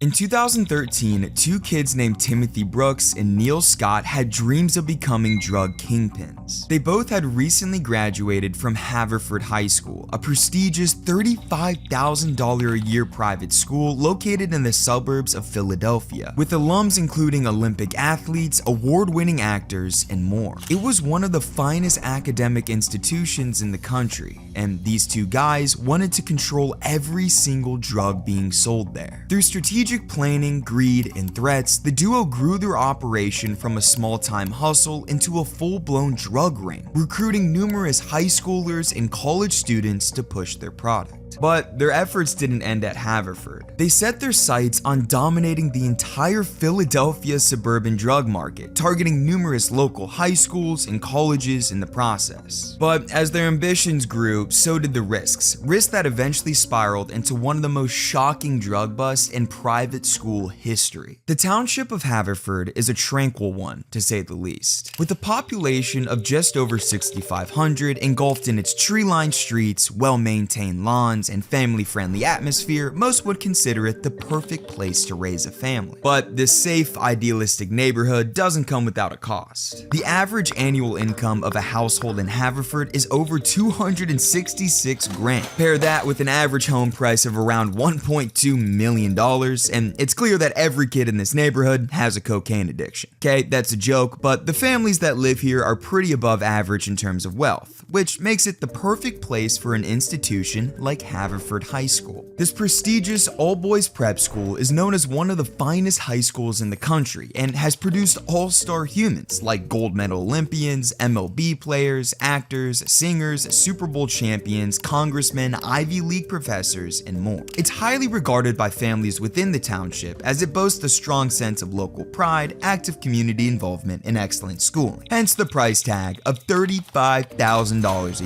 In 2013, two kids named Timothy Brooks and Neil Scott had dreams of becoming drug kingpins. They both had recently graduated from Haverford High School, a prestigious $35,000 a year private school located in the suburbs of Philadelphia, with alums including Olympic athletes, award-winning actors, and more. It was one of the finest academic institutions in the country, and these two guys wanted to control every single drug being sold there. Through strategic planning, greed, and threats, the duo grew their operation from a small-time hustle into a full-blown drug ring, recruiting numerous high schoolers and college students to push their product. But their efforts didn't end at Haverford. They set their sights on dominating the entire Philadelphia suburban drug market, targeting numerous local high schools and colleges in the process. But as their ambitions grew, so did the risks that eventually spiraled into one of the most shocking drug busts in private school history. The township of Haverford is a tranquil one, to say the least. With a population of just over 6,500 engulfed in its tree-lined streets, well-maintained lawns, and family-friendly atmosphere, most would consider it the perfect place to raise a family. But this safe, idealistic neighborhood doesn't come without a cost. The average annual income of a household in Haverford is over $266 grand. Pair that with an average home price of around $1.2 million, and it's clear that every kid in this neighborhood has a cocaine addiction. Okay, that's a joke, but the families that live here are pretty above average in terms of wealth, which makes it the perfect place for an institution like Haverford High School. This prestigious all-boys prep school is known as one of the finest high schools in the country and has produced all-star humans like gold medal Olympians, MLB players, actors, singers, Super Bowl champions, congressmen, Ivy League professors, and more. It's highly regarded by families within the township as it boasts a strong sense of local pride, active community involvement, and excellent schooling. Hence the price tag of $35,000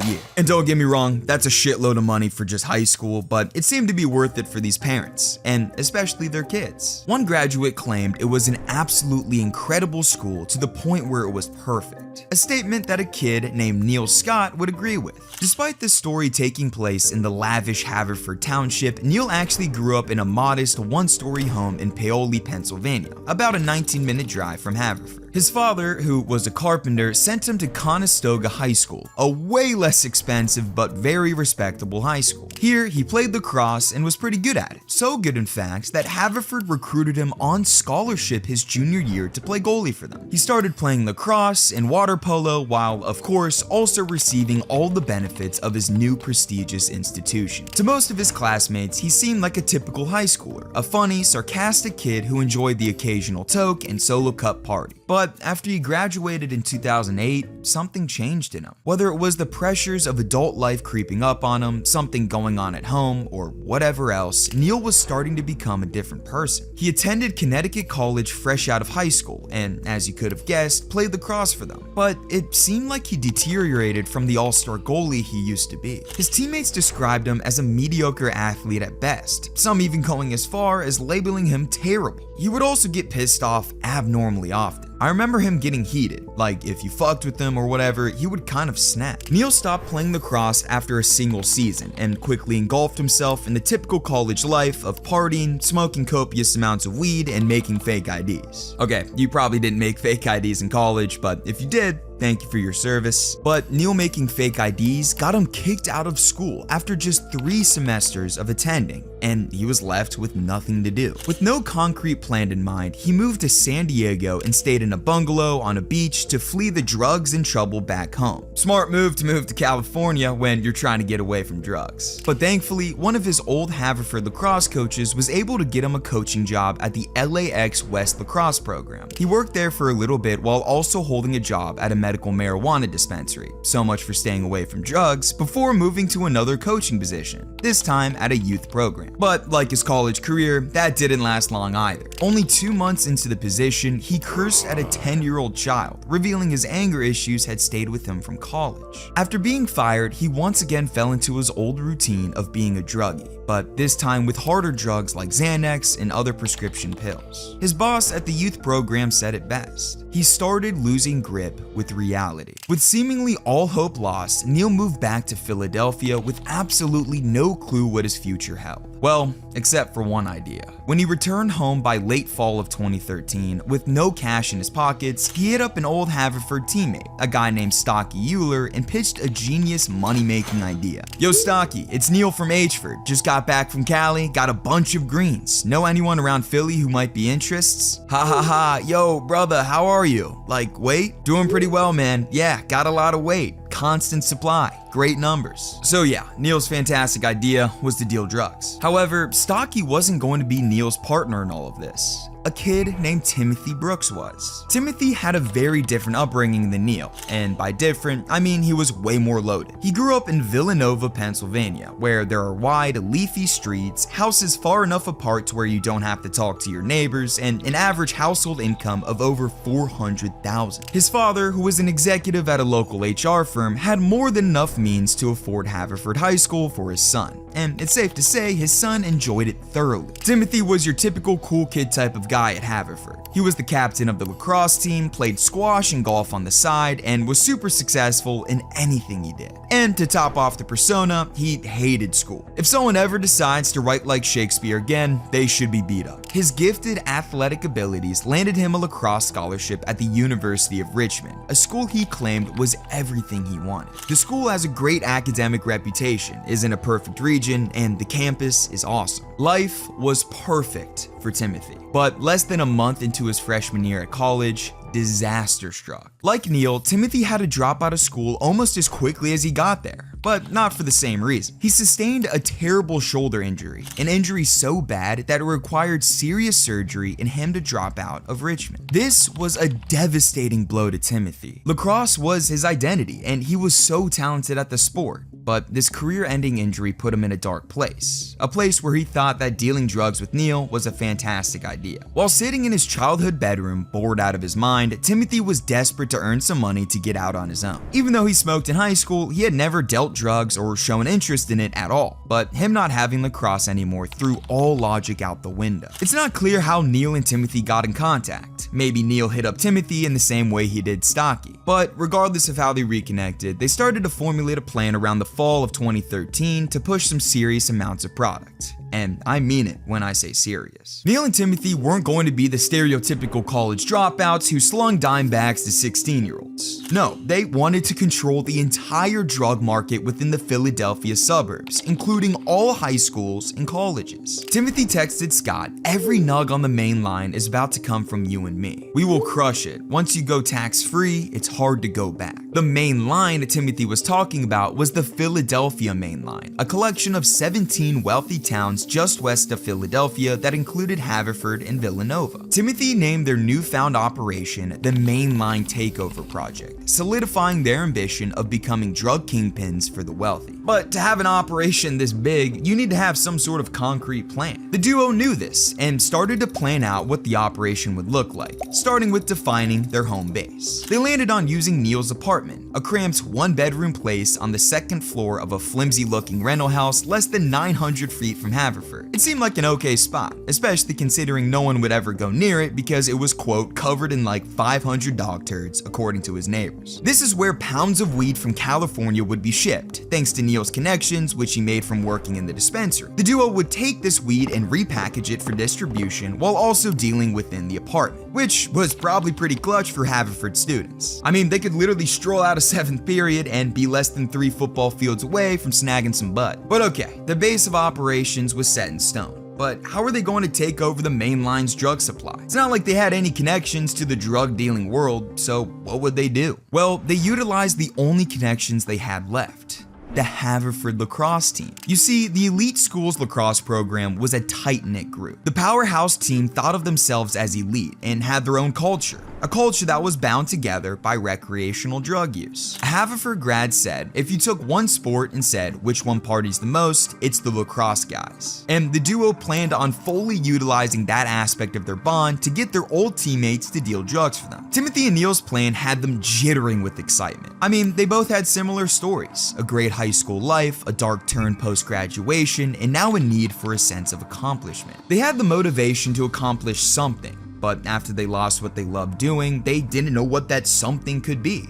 a year. And don't get me wrong, that's a shitload of money for just high school, but it seemed to be worth it for these parents, and especially their kids. One graduate claimed it was an absolutely incredible school to the point where it was perfect, a statement that a kid named Neil Scott would agree with. Despite this story taking place in the lavish Haverford Township, Neil actually grew up in a modest one-story home in Paoli, Pennsylvania, about a 19-minute drive from Haverford. His father, who was a carpenter, sent him to Conestoga High School, a way less expensive but very respectable high school. Here, he played lacrosse and was pretty good at it. So good, in fact, that Haverford recruited him on scholarship his junior year to play goalie for them. He started playing lacrosse and water polo while, of course, also receiving all the benefits of his new prestigious institution. To most of his classmates, he seemed like a typical high schooler, a funny, sarcastic kid who enjoyed the occasional toke and solo cup party. But after he graduated in 2008, something changed in him. Whether it was the pressures of adult life creeping up on him, something going on at home, or whatever else, Neil was starting to become a different person. He attended Connecticut College fresh out of high school, and as you could have guessed, played lacrosse for them. But it seemed like he deteriorated from the all-star goalie he used to be. His teammates described him as a mediocre athlete at best, some even going as far as labeling him terrible. He would also get pissed off abnormally often. I remember him getting heated, like if you fucked with him or whatever, he would kind of snap. Neil stopped playing lacrosse after a single season and quickly engulfed himself in the typical college life of partying, smoking copious amounts of weed, and making fake IDs. Okay, you probably didn't make fake IDs in college, but if you did, thank you for your service. But Neil making fake IDs got him kicked out of school after just 3 semesters of attending, and he was left with nothing to do. With no concrete plan in mind, he moved to San Diego and stayed in a bungalow on a beach to flee the drugs and trouble back home. Smart move to move to California when you're trying to get away from drugs. But thankfully, one of his old Haverford lacrosse coaches was able to get him a coaching job at the LAX West lacrosse program. He worked there for a little bit while also holding a job at a medical marijuana dispensary. So much for staying away from drugs, before moving to another coaching position, this time at a youth program. But like his college career, that didn't last long either. Only 2 months into the position, he cursed at a 10-year-old child, revealing his anger issues had stayed with him from college. After being fired, he once again fell into his old routine of being a druggie, but this time with harder drugs like Xanax and other prescription pills. His boss at the youth program said it best. He started losing grip with reality. With seemingly all hope lost, Neil moved back to Philadelphia with absolutely no clue what his future held. Well, except for one idea. When he returned home by late fall of 2013 with no cash in his pockets, he hit up an old Haverford teammate, a guy named Stocky Euler, and pitched a genius money-making idea. Yo Stocky, it's Neil from Hford. Just got back from Cali, got a bunch of greens. Know anyone around Philly who might be interests? Ha ha ha, yo brother, how are you? Like, weight? Doing pretty well, man. Yeah, got a lot of weight. Constant supply, great numbers. So yeah, Neil's fantastic idea was to deal drugs. However, Stocky wasn't going to be Neil's partner in all of this. A kid named Timothy Brooks was. Timothy had a very different upbringing than Neil, and by different, I mean he was way more loaded. He grew up in Villanova, Pennsylvania, where there are wide, leafy streets, houses far enough apart to where you don't have to talk to your neighbors, and an average household income of over $400,000. His father, who was an executive at a local HR firm, had more than enough means to afford Haverford High School for his son, and it's safe to say his son enjoyed it thoroughly. Timothy was your typical cool kid type of guy at Haverford. He was the captain of the lacrosse team, played squash and golf on the side, and was super successful in anything he did. And to top off the persona, he hated school. If someone ever decides to write like Shakespeare again, they should be beat up. His gifted athletic abilities landed him a lacrosse scholarship at the University of Richmond, a school he claimed was everything he wanted. The school has a great academic reputation, is in a perfect region, and the campus is awesome. Life was perfect for Timothy. But less than a month into his freshman year at college, disaster struck. Like Neil, Timothy had to drop out of school almost as quickly as he got there, but not for the same reason. He sustained a terrible shoulder injury, an injury so bad that it required serious surgery and him to drop out of Richmond. This was a devastating blow to Timothy. Lacrosse was his identity, and he was so talented at the sport. But this career-ending injury put him in a dark place, a place where he thought that dealing drugs with Neil was a fantastic idea. While sitting in his childhood bedroom, bored out of his mind, Timothy was desperate to earn some money to get out on his own. Even though he smoked in high school, he had never dealt drugs or shown interest in it at all, but him not having lacrosse anymore threw all logic out the window. It's not clear how Neil and Timothy got in contact. Maybe Neil hit up Timothy in the same way he did Stocky. But regardless of how they reconnected, they started to formulate a plan around the fall of 2013 to push some serious amounts of product. And I mean it when I say serious. Neil and Timothy weren't going to be the stereotypical college dropouts who slung dime bags to 16-year-olds. No, they wanted to control the entire drug market within the Philadelphia suburbs, including all high schools and colleges. Timothy texted Scott, "Every nug on the main line is about to come from you and me. We will crush it. Once you go tax-free, it's hard to go back." The main line Timothy was talking about was the Philadelphia main line, a collection of 17 wealthy towns just west of Philadelphia that included Haverford and Villanova. Timothy named their newfound operation the Mainline Takeover Project, solidifying their ambition of becoming drug kingpins for the wealthy. But to have an operation this big, you need to have some sort of concrete plan. The duo knew this and started to plan out what the operation would look like, starting with defining their home base. They landed on using Neil's apartment, a cramped one-bedroom place on the second floor of a flimsy-looking rental house less than 900 feet from Haverford. It seemed like an okay spot, especially considering no one would ever go near it because it was, quote, covered in like 500 dog turds, according to his neighbors. This is where pounds of weed from California would be shipped, thanks to Neil's connections, which he made from working in the dispensary. The duo would take this weed and repackage it for distribution while also dealing within the apartment, which was probably pretty clutch for Haverford students. I mean, they could literally stroll out of 7th period and be less than 3 football fields away from snagging some bud. But okay, the base of operations was set in stone. But how are they going to take over the main line's drug supply? It's not like they had any connections to the drug dealing world, so what would they do? Well, they utilized the only connections they had left: the Haverford lacrosse team. You see, the elite school's lacrosse program was a tight-knit group. The powerhouse team thought of themselves as elite and had their own culture, a culture that was bound together by recreational drug use. A Haverford grad said, if you took one sport and said which one parties the most, it's the lacrosse guys. And the duo planned on fully utilizing that aspect of their bond to get their old teammates to deal drugs for them. Timothy and Neil's plan had them jittering with excitement. I mean, they both had similar stories: a great high school life, a dark turn post-graduation, and now a need for a sense of accomplishment. They had the motivation to accomplish something, but after they lost what they loved doing, they didn't know what that something could be.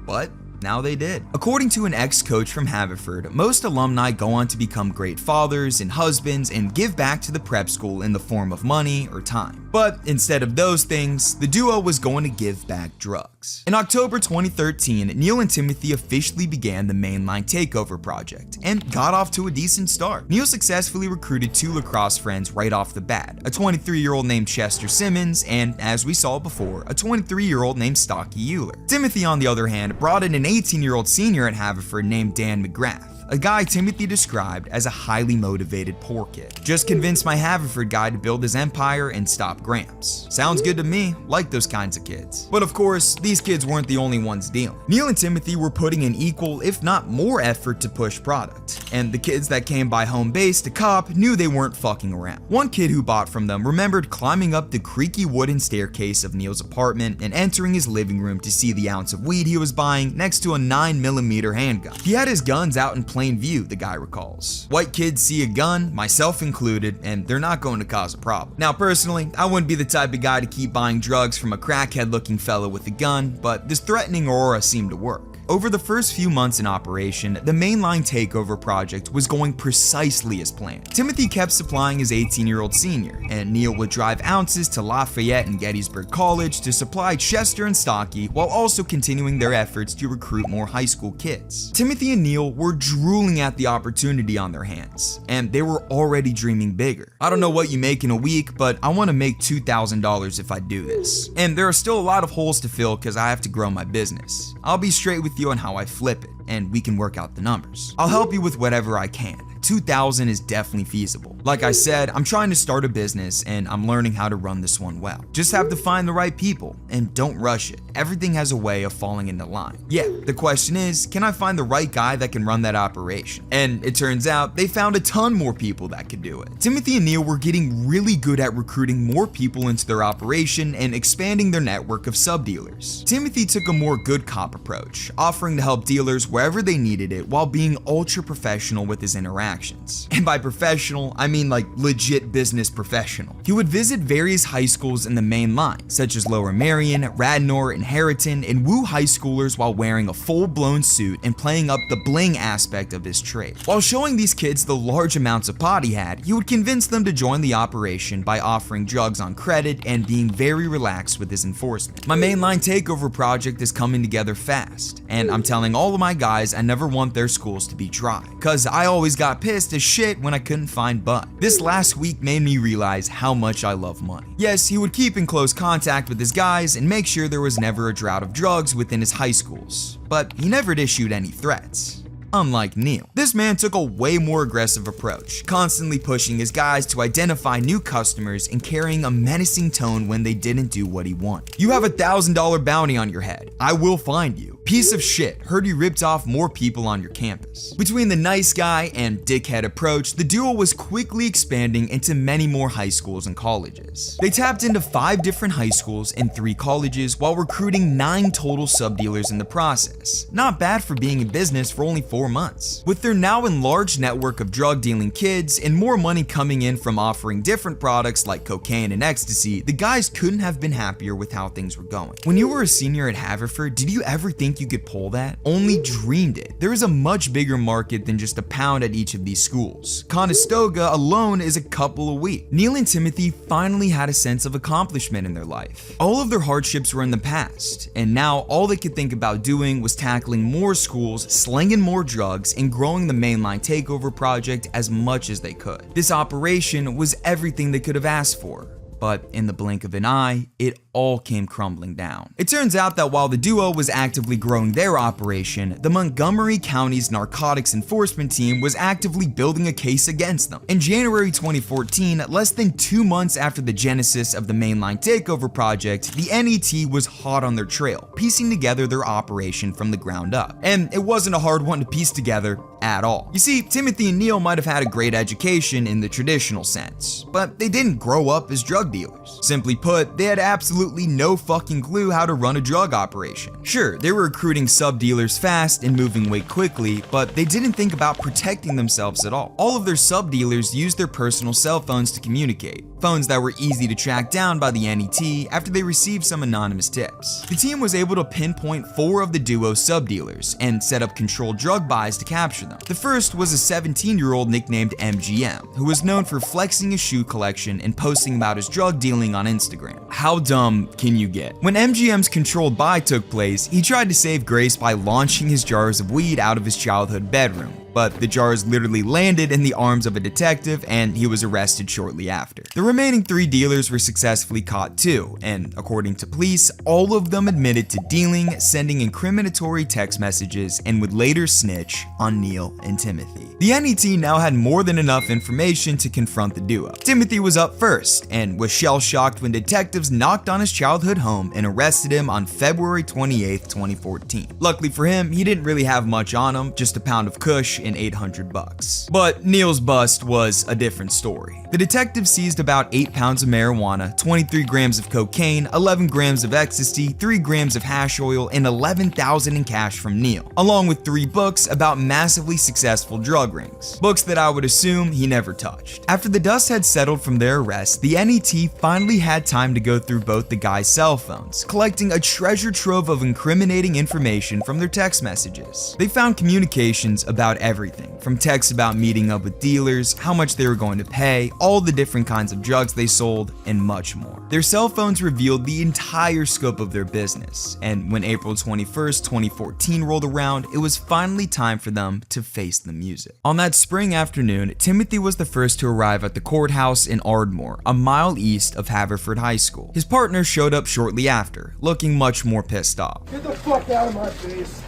But now they did. According to an ex-coach from Haverford, most alumni go on to become great fathers and husbands and give back to the prep school in the form of money or time. But instead of those things, the duo was going to give back drugs. In October 2013, Neil and Timothy officially began the Mainline Takeover project and got off to a decent start. Neil successfully recruited 2 lacrosse friends right off the bat, a 23-year-old named Chester Simmons and, as we saw before, a 23-year-old named Stocky Euler. Timothy, on the other hand, brought in an 18-year-old senior at Haverford named Dan McGrath, a guy Timothy described as a highly motivated poor kid. Just convinced my Haverford guy to build his empire and stop Gramps. Sounds good to me, like those kinds of kids. But of course, these kids weren't the only ones dealing. Neil and Timothy were putting in equal, if not more effort to push product, and the kids that came by home base to cop knew they weren't fucking around. One kid who bought from them remembered climbing up the creaky wooden staircase of Neil's apartment and entering his living room to see the ounce of weed he was buying next to a 9mm handgun. He had his guns out in plain view, the guy recalls. White kids see a gun, myself included, and they're not going to cause a problem. Now personally, I wouldn't be the type of guy to keep buying drugs from a crackhead looking fellow with a gun, but this threatening aura seemed to work. Over the first few months in operation, the Mainline Takeover project was going precisely as planned. Timothy kept supplying his 18-year-old senior, and Neil would drive ounces to Lafayette and Gettysburg College to supply Chester and Stocky while also continuing their efforts to recruit more high school kids. Timothy and Neil were drooling at the opportunity on their hands, and they were already dreaming bigger. I don't know what you make in a week, but I want to make $2,000 if I do this. And there are still a lot of holes to fill because I have to grow my business. I'll be straight with you on how I flip it, and we can work out the numbers. I'll help you with whatever I can. 2,000 is definitely feasible. Like I said, I'm trying to start a business and I'm learning how to run this one well. Just have to find the right people and don't rush it. Everything has a way of falling into line. Yeah, the question is, can I find the right guy that can run that operation? And it turns out they found a ton more people that could do it. Timothy and Neil were getting really good at recruiting more people into their operation and expanding their network of sub-dealers. Timothy took a more good cop approach, offering to help dealers wherever they needed it while being ultra professional with his interactions. And by professional, I mean like legit business professional. He would visit various high schools in the main line, such as Lower Merion, Radnor, and Harriton, and woo high schoolers while wearing a full-blown suit and playing up the bling aspect of his trade. While showing these kids the large amounts of pot he had, he would convince them to join the operation by offering drugs on credit and being very relaxed with his enforcement. My Mainline Takeover project is coming together fast, and I'm telling all of my guys I never want their schools to be dry, cause I always got pissed as shit when I couldn't find Bud. This last week made me realize how much I love money. Yes, he would keep in close contact with his guys and make sure there was never a drought of drugs within his high schools, but he never issued any threats. Unlike Neil. This man took a way more aggressive approach, constantly pushing his guys to identify new customers and carrying a menacing tone when they didn't do what he wanted. You have a $1,000 bounty on your head. I will find you. Piece of shit, heard you ripped off more people on your campus. Between the nice guy and dickhead approach, the duo was quickly expanding into many more high schools and colleges. They tapped into 5 different high schools and 3 colleges while recruiting 9 total sub-dealers in the process. Not bad for being in business for only 4 months. With their now enlarged network of drug dealing kids and more money coming in from offering different products like cocaine and ecstasy, the guys couldn't have been happier with how things were going. When you were a senior at Haverford, did you ever think you could pull that? Only dreamed it. There is a much bigger market than just a pound at each of these schools. Conestoga alone is a couple a week. Neil and Timothy finally had a sense of accomplishment in their life. All of their hardships were in the past, and now all they could think about doing was tackling more schools, slinging more drugs, and growing the Mainline Takeover project as much as they could. This operation was everything they could have asked for. But in the blink of an eye, it all came crumbling down. It turns out that while the duo was actively growing their operation, the Montgomery County's narcotics enforcement team was actively building a case against them. In January 2014, less than 2 months after the genesis of the Mainline Takeover project, the NET was hot on their trail, piecing together their operation from the ground up. And it wasn't a hard one to piece together at all. You see, Timothy and Neil might have had a great education in the traditional sense, but they didn't grow up as drug dealers. Simply put, they had absolutely no fucking clue how to run a drug operation. Sure, they were recruiting sub-dealers fast and moving weight quickly, but they didn't think about protecting themselves at all. All of their sub-dealers used their personal cell phones to communicate, phones that were easy to track down by the NET after they received some anonymous tips. The team was able to pinpoint 4 of the duo's sub-dealers and set up controlled drug buys to capture them. The first was a 17-year-old nicknamed MGM, who was known for flexing his shoe collection and posting about his drug dealing on Instagram. How dumb can you get? When MGM's controlled buy took place, he tried to save grace by launching his jars of weed out of his childhood bedroom, but the jars literally landed in the arms of a detective and he was arrested shortly after. The remaining 3 dealers were successfully caught too, and according to police, all of them admitted to dealing, sending incriminatory text messages, and would later snitch on Neil and Timothy. The NET now had more than enough information to confront the duo. Timothy was up first and was shell-shocked when detectives knocked on his childhood home and arrested him on February 28, 2014. Luckily for him, he didn't really have much on him, just a pound of kush and $800. But Neil's bust was a different story. The detectives seized about 8 pounds of marijuana, 23 grams of cocaine, 11 grams of ecstasy, 3 grams of hash oil, and $11,000 in cash from Neil, along with 3 books about massively successful drug rings. Books that I would assume he never touched. After the dust had settled from their arrest, the NET finally had time to go through both the guys' cell phones, collecting a treasure trove of incriminating information from their text messages. They found communications about everything, from texts about meeting up with dealers, how much they were going to pay, all the different kinds of drugs they sold, and much more. Their cell phones revealed the entire scope of their business, and when April 21st, 2014 rolled around, it was finally time for them to face the music. On that spring afternoon, Timothy was the first to arrive at the courthouse in Ardmore, a mile east of Haverford High School. His partner showed up shortly after, looking much more pissed off. Get the fuck out of my face.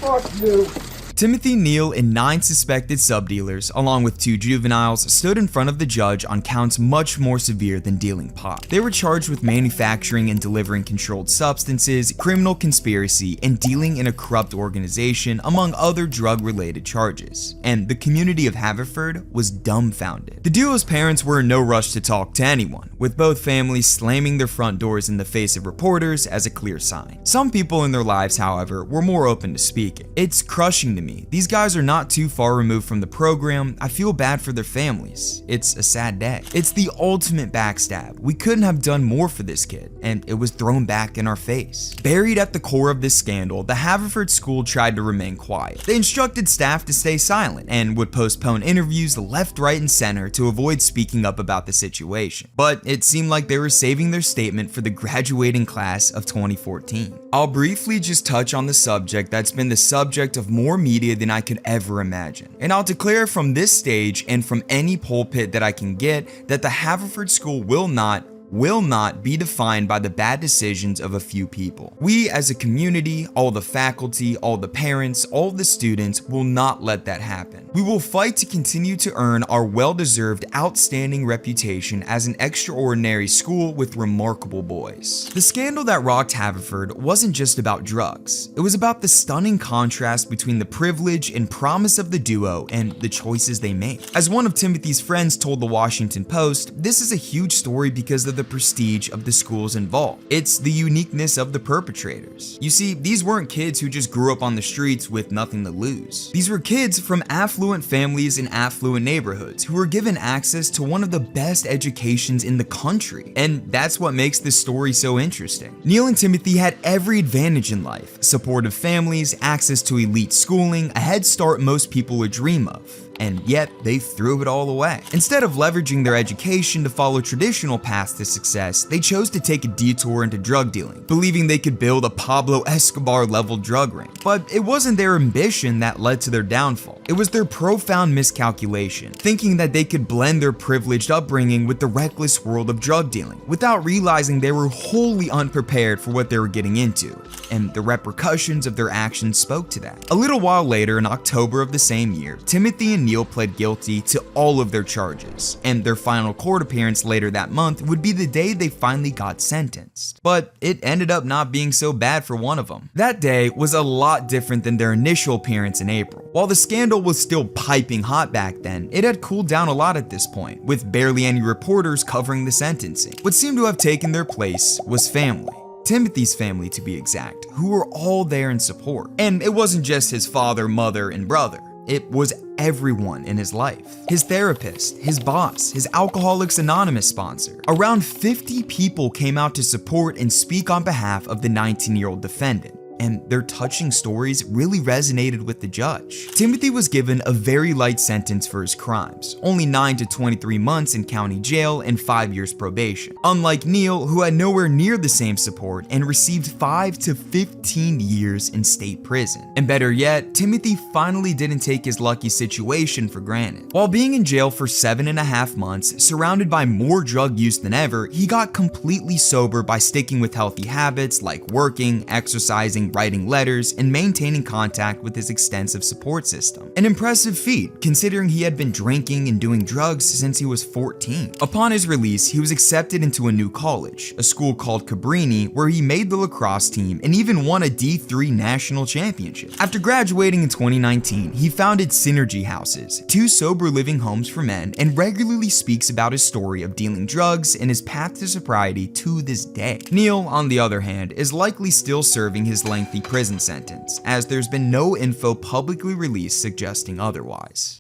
Fuck you. Timothy, Neil, and 9 suspected sub-dealers, along with 2 juveniles, stood in front of the judge on counts much more severe than dealing pot. They were charged with manufacturing and delivering controlled substances, criminal conspiracy, and dealing in a corrupt organization, among other drug-related charges. And the community of Haverford was dumbfounded. The duo's parents were in no rush to talk to anyone, with both families slamming their front doors in the face of reporters as a clear sign. Some people in their lives, however, were more open to speaking. It's crushing to me. These guys are not too far removed from the program. I feel bad for their families. It's a sad day. It's the ultimate backstab. We couldn't have done more for this kid, and it was thrown back in our face. Buried at the core of this scandal, the Haverford school tried to remain quiet. They instructed staff to stay silent and would postpone interviews left, right, and center to avoid speaking up about the situation. But it seemed like they were saving their statement for the graduating class of 2014. I'll briefly just touch on the subject that's been the subject of more media than I could ever imagine. And I'll declare from this stage and from any pulpit that I can get that the Haverford School will not be defined by the bad decisions of a few people. We as a community, all the faculty, all the parents, all the students will not let that happen. We will fight to continue to earn our well-deserved outstanding reputation as an extraordinary school with remarkable boys. The scandal that rocked Haverford wasn't just about drugs. It was about the stunning contrast between the privilege and promise of the duo and the choices they made. As one of Timothy's friends told the Washington Post, this is a huge story because of the prestige of the schools involved. It's the uniqueness of the perpetrators. You see, these weren't kids who just grew up on the streets with nothing to lose. These were kids from affluent families in affluent neighborhoods who were given access to one of the best educations in the country. And that's what makes this story so interesting. Neil and Timothy had every advantage in life: supportive families, access to elite schooling, a head start most people would dream of. And yet they threw it all away. Instead of leveraging their education to follow traditional paths to success, they chose to take a detour into drug dealing, believing they could build a Pablo Escobar level drug ring. But it wasn't their ambition that led to their downfall. It was their profound miscalculation, thinking that they could blend their privileged upbringing with the reckless world of drug dealing, without realizing they were wholly unprepared for what they were getting into. and the repercussions of their actions spoke to that. A little while later, in October of the same year, Timothy and Neil pled guilty to all of their charges, and their final court appearance later that month would be the day they finally got sentenced. But it ended up not being so bad for one of them. That day was a lot different than their initial appearance in April. While the scandal was still piping hot back then, it had cooled down a lot at this point, with barely any reporters covering the sentencing. What seemed to have taken their place was family. Timothy's family, to be exact, who were all there in support. And it wasn't just his father, mother, and brother. It was everyone in his life. His therapist, his boss, his Alcoholics Anonymous sponsor. Around 50 people came out to support and speak on behalf of the 19-year-old defendant, and their touching stories really resonated with the judge. Timothy was given a very light sentence for his crimes, only 9 to 23 months in county jail and 5 years probation. Unlike Neil, who had nowhere near the same support and received 5 to 15 years in state prison. And better yet, Timothy finally didn't take his lucky situation for granted. While being in jail for 7.5 months, surrounded by more drug use than ever, he got completely sober by sticking with healthy habits like working, exercising, writing letters, and maintaining contact with his extensive support system. An impressive feat, considering he had been drinking and doing drugs since he was 14. Upon his release, he was accepted into a new college, a school called Cabrini, where he made the lacrosse team and even won a D3 national championship. After graduating in 2019, he founded Synergy Houses, 2 sober living homes for men, and regularly speaks about his story of dealing drugs and his path to sobriety to this day. Neil, on the other hand, is likely still serving his lengthy prison sentence, as there's been no info publicly released suggesting otherwise.